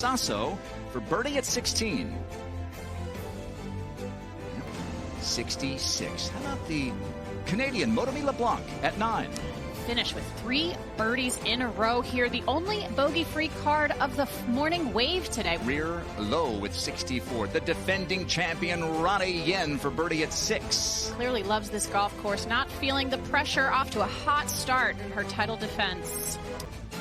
Sasso for birdie at 16. 66. How about the Canadian Motomi LeBlanc at 9? Finish with 3 birdies in a row here. The only bogey-free card of the morning wave today. Rear low with 64. The defending champion Ronnie Yen for birdie at 6. Clearly loves this golf course, not feeling the pressure, off to a hot start in her title defense.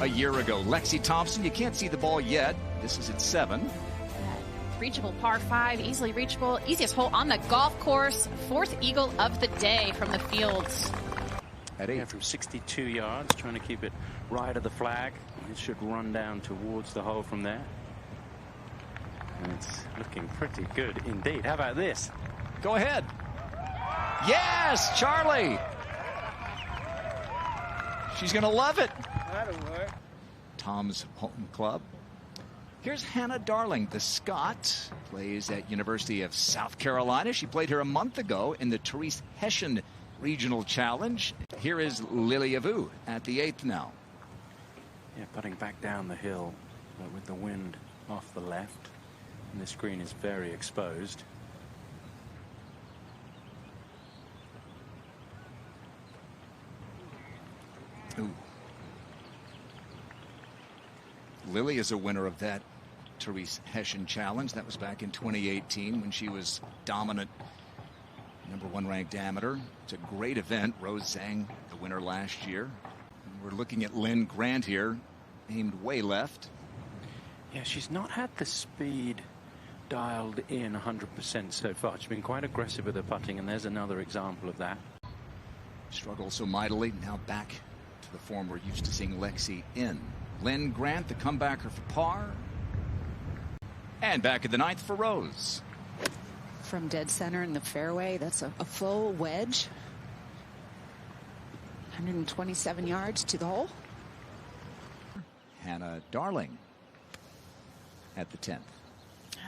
A year ago, Lexi Thompson, you can't see the ball yet. This is at 7. Reachable par 5, easily reachable, easiest hole on the golf course. 4th eagle of the day from the fields. At 8 from 62 yards, trying to keep it right of the flag. It should run down towards the hole from there. And it's looking pretty good indeed. How about this? Go ahead. Yes, Charlie. She's going to love it. That'll work. Tom's home club. Here's Hannah Darling, the Scot, plays at University of South Carolina. She played here a month ago in the Therese Hessian Regional Challenge. Here is Lily Avu at the 8th now. Yeah, putting back down the hill, but with the wind off the left. And this green is very exposed. Ooh. Lily is a winner of that Therese Hessian Challenge. That was back in 2018 when she was dominant, #1 ranked amateur. It's a great event. Rose Zhang, the winner last year. And we're looking at Lynn Grant here, aimed way left. Yeah, she's not had the speed dialed in 100% so far. She's been quite aggressive with her putting, and there's another example of that. Struggled so mightily, now back to the form we're used to seeing Lexi in. Lynn Grant, the comebacker for par. And back at the 9th for Rose. From dead center in the fairway, that's a full wedge. 127 yards to the hole. Hannah Darling at the 10th.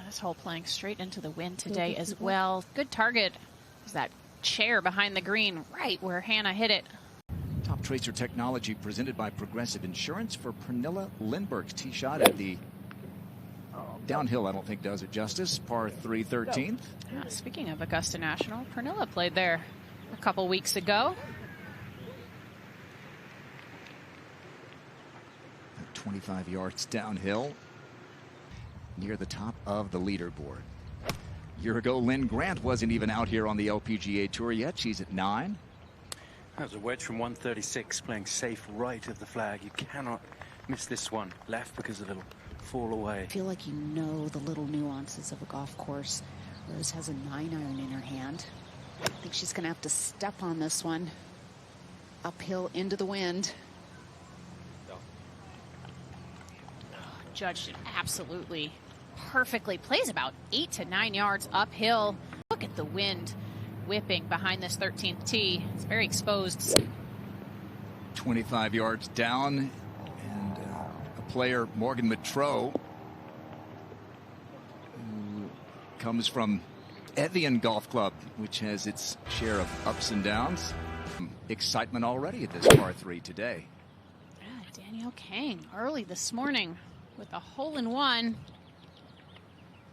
This hole playing straight into the wind today as well. Good target is that chair behind the green, right where Hannah hit it. Top Tracer technology presented by Progressive Insurance for Pernilla Lindbergh's tee shot at the downhill. I don't think does it justice. Par 3, 13th. Yeah, speaking of Augusta National, Pernilla played there a couple weeks ago. 25 yards downhill, near the top of the leaderboard. A year ago, Lynn Grant wasn't even out here on the LPGA Tour yet. She's at 9. That was a wedge from 136, playing safe right of the flag. You cannot miss this one. Left because a little fall away. I feel like you know the little nuances of a golf course. Rose has a 9-iron in her hand. I think she's going to have to step on this one. Uphill into the wind. Judged it absolutely perfectly. Plays about 8 to 9 yards uphill. Look at the wind whipping behind this 13th tee. It's very exposed. 25 yards down, and a player, Morgan Mitro, who comes from Evian Golf Club, which has its share of ups and downs. Excitement already at this par 3 today. Yeah, Danielle Kang early this morning with a hole-in-one.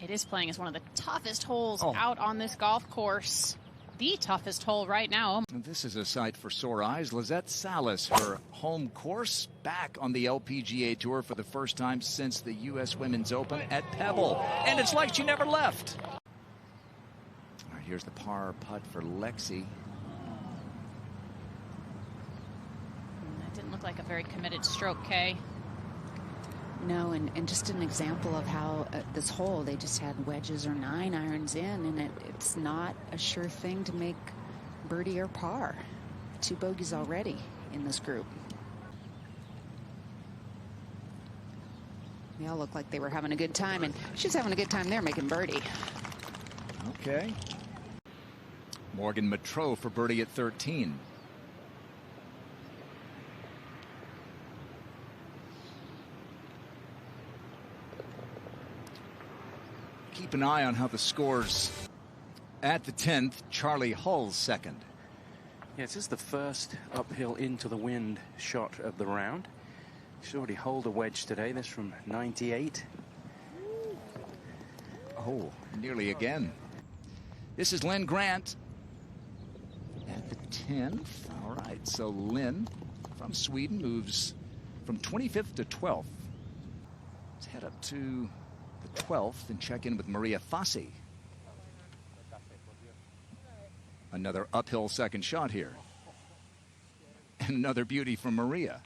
It is playing as one of the toughest holes out on this golf course. The toughest hole right now. This is a sight for sore eyes. Lizette Salas, her home course, back on the LPGA Tour for the first time since the U.S. Women's Open at Pebble. And it's like she never left. All right, here's the par putt for Lexi. That didn't look like a very committed stroke, Kay. No, and just an example of how this hole, they just had wedges or 9-irons in, and it's not a sure thing to make birdie or par. 2 bogeys already in this group. They all look like they were having a good time, and she's having a good time there making birdie. Okay. Morgan Mitro for birdie at 13. Keep an eye on how the scores at the 10th. Charlie Hull's second. Yeah, this is the first uphill into the wind shot of the round. She's already holed a wedge today. This from 98. Oh, nearly again. This is Lynn Grant at the 10th. All right, so Lynn from Sweden moves from 25th to 12th. Let's head up to the 12th and check in with Maria Fassi. Another uphill second shot here. And another beauty from Maria.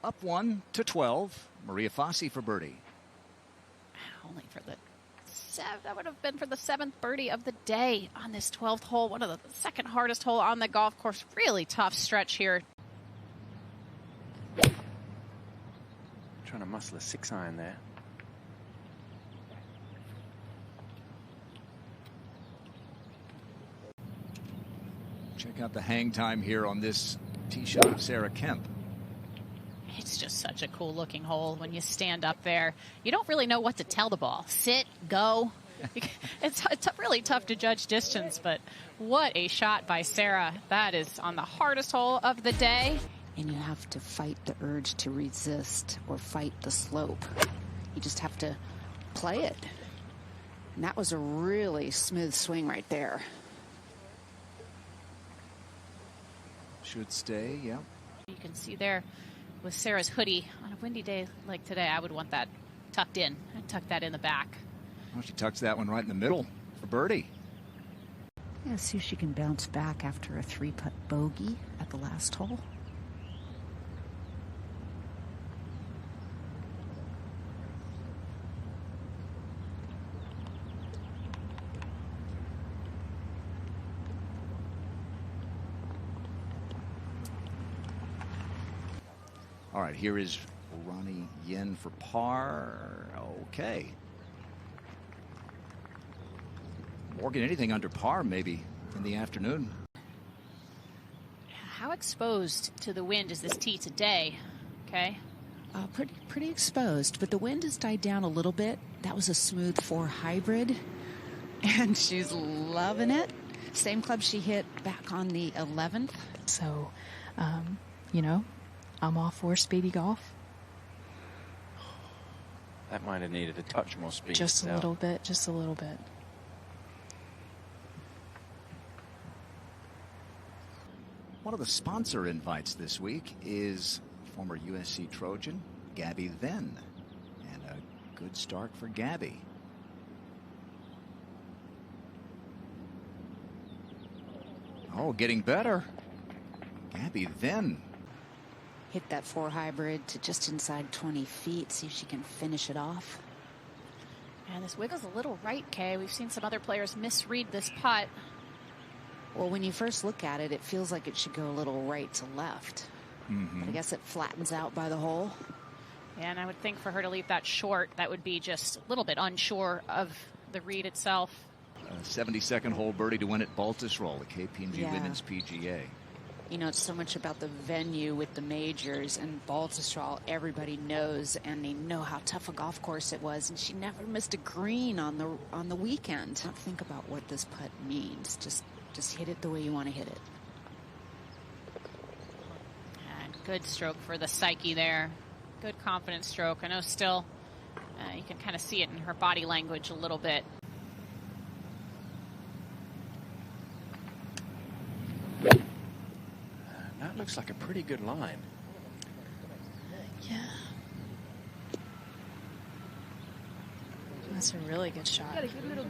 Up 1 to 12. Maria Fassi for birdie. Only for the that would have been for the 7th birdie of the day on this 12th hole. One of the second hardest hole on the golf course. Really tough stretch here. Trying to muscle a 6-iron there. Check out the hang time here on this tee shot of Sarah Kemp. It's just such a cool looking hole when you stand up there. You don't really know what to tell the ball. Sit, go. It's really tough to judge distance, but what a shot by Sarah. That is on the hardest hole of the day. And you have to fight the urge to resist or fight the slope. You just have to play it. And that was a really smooth swing right there. Should stay, yeah. You can see there with Sarah's hoodie on a windy day like today, I would want that tucked in. I'd tuck that in the back. Well, she tucks that one right in the middle for birdie. Yeah, see if she can bounce back after a 3-putt bogey at the last hole. All right, here is Ronnie Yen for par. Okay. Morgan, anything under par maybe in the afternoon? How exposed to the wind is this tee today? Okay. Pretty exposed, but the wind has died down a little bit. That was a smooth 4 hybrid, and she's loving it. Same club she hit back on the 11th. So, you know, I'm all for speedy golf. That might have needed a touch more speed. Just a little bit, just a little bit. One of the sponsor invites this week is former USC Trojan, Gabby Venn. And a good start for Gabby. Oh, getting better. Gabby Venn. Hit that 4 hybrid to just inside 20 feet. See if she can finish it off. And this wiggles a little right, Kay. We've seen some other players misread this putt. Well, when you first look at it, it feels like it should go a little right to left. But I guess it flattens out by the hole. And I would think for her to leave that short, that would be just a little bit unsure of the read itself. A 72nd hole birdie to win at Baltusrol, the KPMG Yeah. Women's PGA. You know, it's so much about the venue with the majors, and Baltusrol, everybody knows, and they know how tough a golf course it was, and she never missed a green on the weekend. Don't think about what this putt means. Just hit it the way you want to hit it. And good stroke for the psyche there. Good confident stroke. I know still you can kind of see it in her body language a little bit. That looks like a pretty good line. Yeah. That's a really good shot.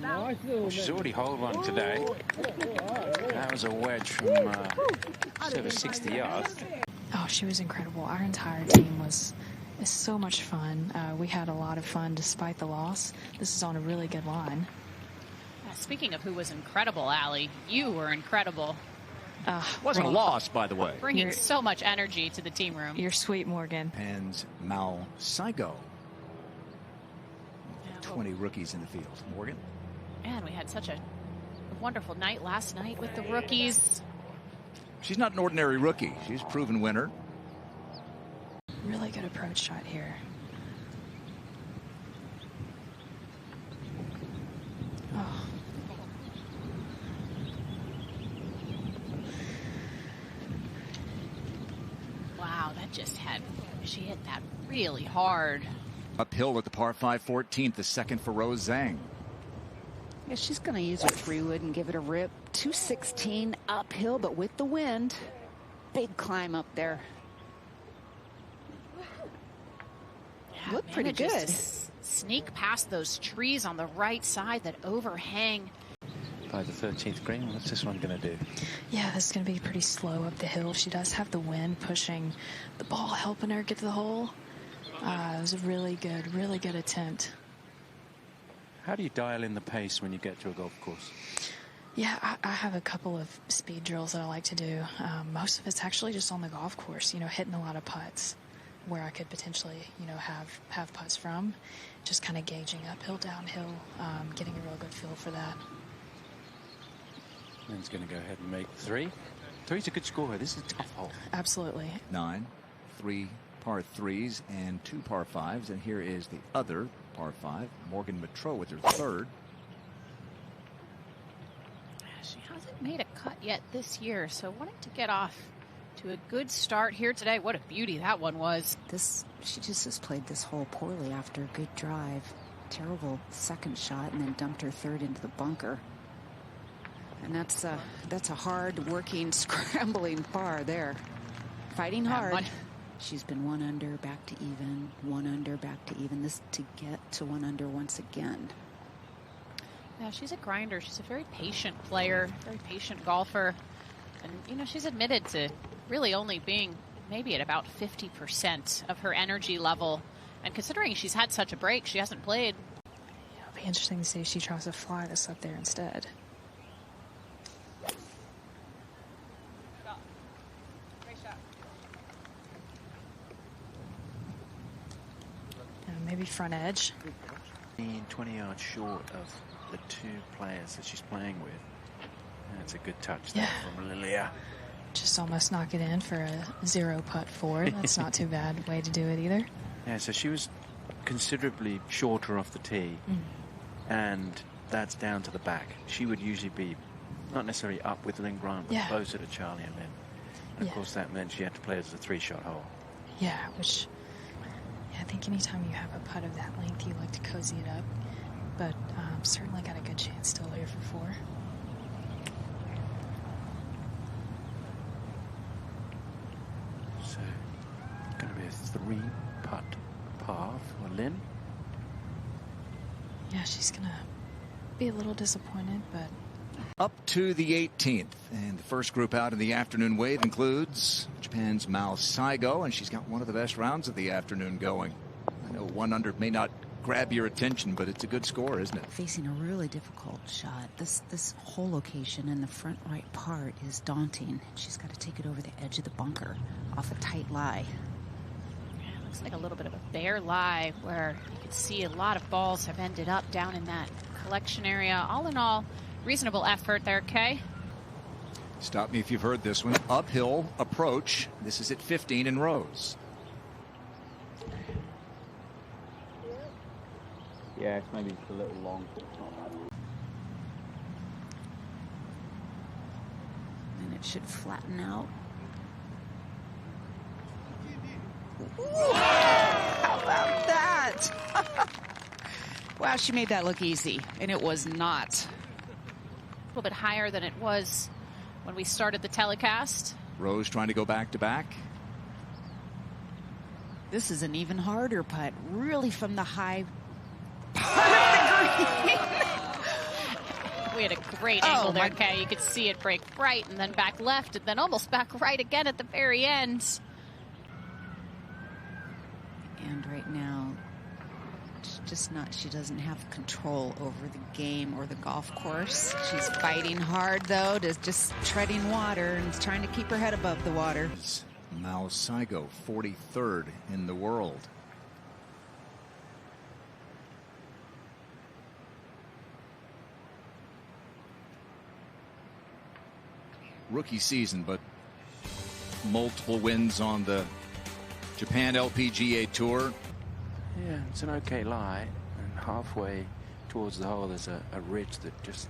Well, she's already holed one today. That was a wedge from just over 60 yards. Oh, she was incredible. Our entire team is so much fun. We had a lot of fun despite the loss. This is on a really good line. Speaking of who was incredible, Allie, you were incredible. Wasn't a loss, by the way. Bringing so much energy to the team room. You're sweet, Morgan. And Mao Saigo. 20 rookies in the field. Morgan? Man, we had such a wonderful night last night with the rookies. She's not an ordinary rookie. She's a proven winner. Really good approach shot here. Oh. Wow, she hit that really hard. Uphill with the par 5 14th, the second for Rose Zhang. Yeah, she's going to use her 3-wood and give it a rip. 216 uphill, but with the wind. Big climb up there. Yeah, Look pretty manages good. to sneak past those trees on the right side that overhang. By the 13th green, what's this one going to do? Yeah, this is going to be pretty slow up the hill. She does have the wind pushing the ball, helping her get to the hole. It was a really good attempt. How do you dial in the pace when you get to a golf course? Yeah, I have a couple of speed drills that I like to do. Most of it's actually just on the golf course, you know, hitting a lot of putts where I could potentially, you know, have putts from. Just kind of gauging uphill, downhill, getting a real good feel for that. Lynn's going to go ahead and make 3. 3's a good score. This is a tough hole. Absolutely. 9, 3 par 3s and 2 par 5s. And here is the other par 5, Morgan Mitreau with her 3rd. She hasn't made a cut yet this year, so wanting to get off to a good start here today. What a beauty that one was. She just has played this hole poorly after a good drive. Terrible second shot, and then dumped her 3rd into the bunker. And that's a hard-working, scrambling par there. Fighting hard. She's been 1 under, back to even, 1 under, back to even. This to get to 1 under once again. Yeah, she's a grinder. She's a very patient player, very patient golfer. And, you know, she's admitted to really only being maybe at about 50% of her energy level. And considering she's had such a break, she hasn't played. Yeah, it'll be interesting to see if she tries to fly this up there instead. Maybe front edge. 20 yards short of the 2 players that she's playing with. That's a good touch there from Lilia. Just almost knock it in for a 0 putt 4. That's not too bad way to do it either. Yeah, so she was considerably shorter off the tee, and that's down to the back. She would usually be not necessarily up with Lynn Grant, but closer to Charlie and Lynn. And of course that meant she had to play as a 3-shot hole. Yeah, which I think anytime you have a putt of that length, you like to cozy it up. But certainly got a good chance still here for 4. So, going to be a 3-putt par for Lynn. Yeah, she's going to be a little disappointed, but... Up to the 18th, and the first group out in the afternoon wave includes Japan's Mao Saigo, and she's got one of the best rounds of the afternoon going. I know 1 under may not grab your attention, but it's a good score, isn't it? Facing a really difficult shot. This whole location in the front right part is daunting. She's got to take it over the edge of the bunker off a tight lie. Yeah, looks like a little bit of a bare lie where you can see a lot of balls have ended up down in that collection area. All in all, reasonable effort there, Kay. Stop me if you've heard this one. Uphill approach. This is at 15 in Rose. Yeah, it's maybe just a little long. But it's not bad. And it should flatten out. How about that? Wow, she made that look easy, and it was not. A little bit higher than it was when we started the telecast. Rose trying to go back to back. This is an even harder putt, really from the high part of the green. We had a great angle there, Kay. You could see it break right and then back left and then almost back right again at the very end. And right now, she doesn't have control over the game or the golf course. She's fighting hard, though, to just treading water and trying to keep her head above the water. Mao Saigo, 43rd in the world. Rookie season, but multiple wins on the Japan LPGA Tour. Yeah, it's an okay lie, and halfway towards the hole there's a ridge that just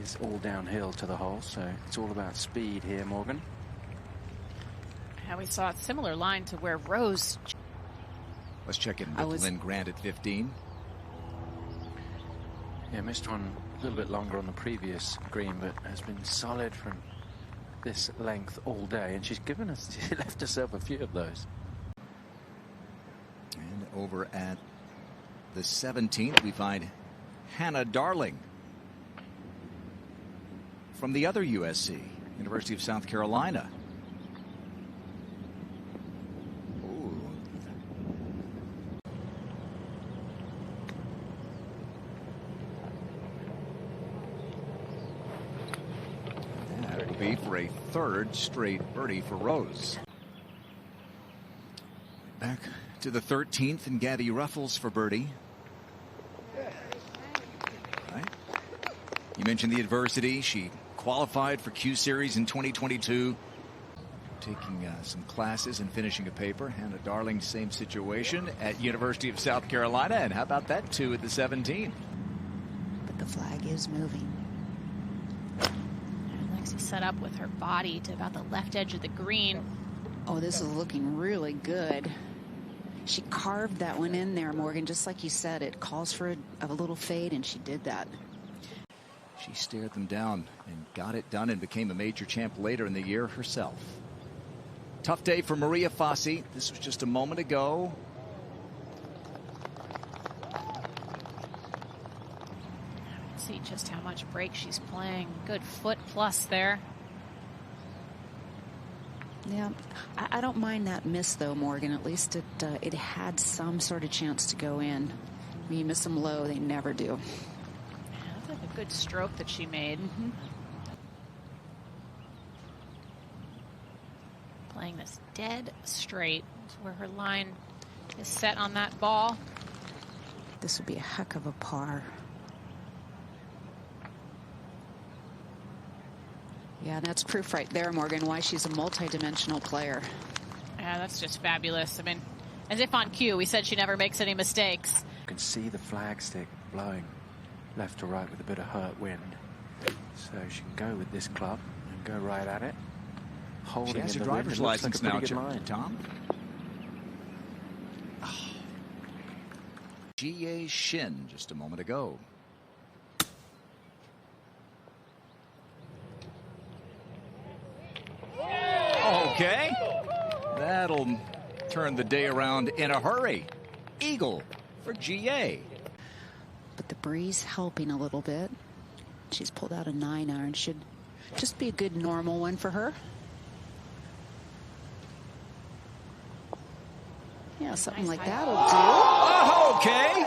is all downhill to the hole, so it's all about speed here, Morgan. Yeah, we saw a similar line to where Rose... Let's check in with Lynn Grant at 15. Yeah, missed one a little bit longer on the previous green, but has been solid from this length all day, and she left herself a few of those. And over at the 17th, we find Hannah Darling from the other USC, University of South Carolina. Ooh. That will be for a third straight birdie for Rose. Back to the 13th, and Gabby Ruffles for birdie. Right. You mentioned the adversity. She qualified for Q Series in 2022, taking some classes and finishing a paper. Hannah Darling, same situation at University of South Carolina, and how about that too at the 17th? But the flag is moving. And Lexi set up with her body to about the left edge of the green. Oh, this is looking really good. She carved that one in there, Morgan, just like you said. It calls for a little fade, and she did that. She stared them down and got it done and became a major champ later in the year herself. Tough day for Maria Fassi. This was just a moment ago. See just how much break she's playing. Good foot plus there. Yeah, I don't mind that miss, though, Morgan. At least it had some sort of chance to go in. When you miss them low, they never do. That's like a good stroke that she made. Playing this dead straight where her line is set on that ball. This would be a heck of a par. Yeah, that's proof right there, Morgan, why she's a multi-dimensional player. Yeah, that's just fabulous. I mean, as if on cue, we said she never makes any mistakes. You can see the flag stick blowing left to right with a bit of hurt wind. So she can go with this club and go right at it. Holding she has in her the driver's wind. It looks license like a now, pretty good line. Tom. Oh. G.A. Shin just a moment ago. Okay, that'll turn the day around in a hurry. Eagle for GA. But the breeze helping a little bit. She's pulled out a 9-iron. Should just be a good normal one for her. Yeah, something like that'll do. Oh, okay.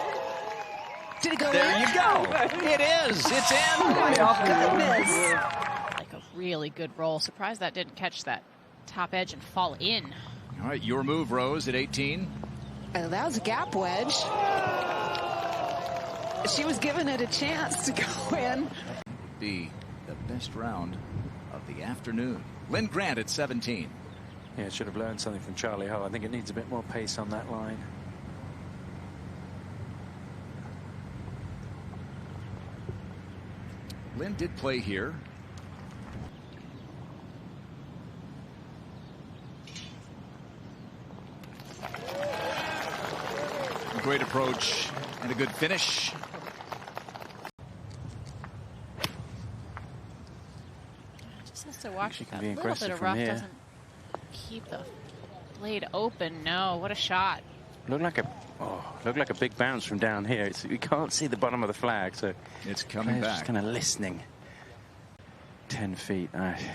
Did it go There in? you go. It is. It's in. Oh, my goodness. Like a really good roll. Surprised that didn't catch that top edge and fall in. All right, your move, Rose, at 18. That was a gap wedge. She was given it a chance to go in. Be the best round of the afternoon. Lynn Grant at 17. Yeah, should have learned something from Charlie Hull. I think it needs a bit more pace on that line. Lynn did play here. Great approach and a good finish. Just has to watch She that can be little aggressive bit of from rough here. doesn't keep the blade open. No, what a shot. Looked like a big bounce from down here. You can't see the bottom of the flag, so It's coming players back. just kind of listening. 10 feet.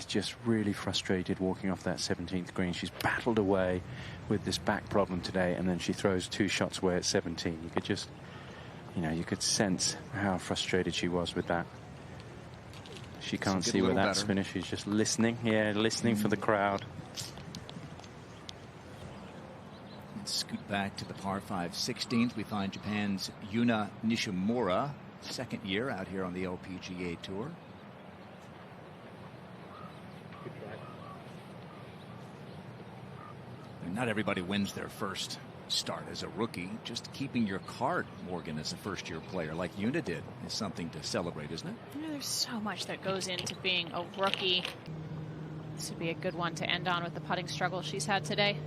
Just really frustrated walking off that 17th green. She's battled away with this back problem today, and then she throws 2 shots away at 17. You could just, you could sense how frustrated she was with that. She can't see where that's finished. She's just listening. Yeah, listening for the crowd. Let's scoot back to the par 5 16th. We find Japan's Yuna Nishimura, second year out here on the LPGA Tour. Not everybody wins their first start as a rookie. Just keeping your card, Morgan, as a first-year player like Yuna did, is something to celebrate, isn't it? There's so much that goes into being a rookie. This would be a good one to end on with the putting struggle she's had today.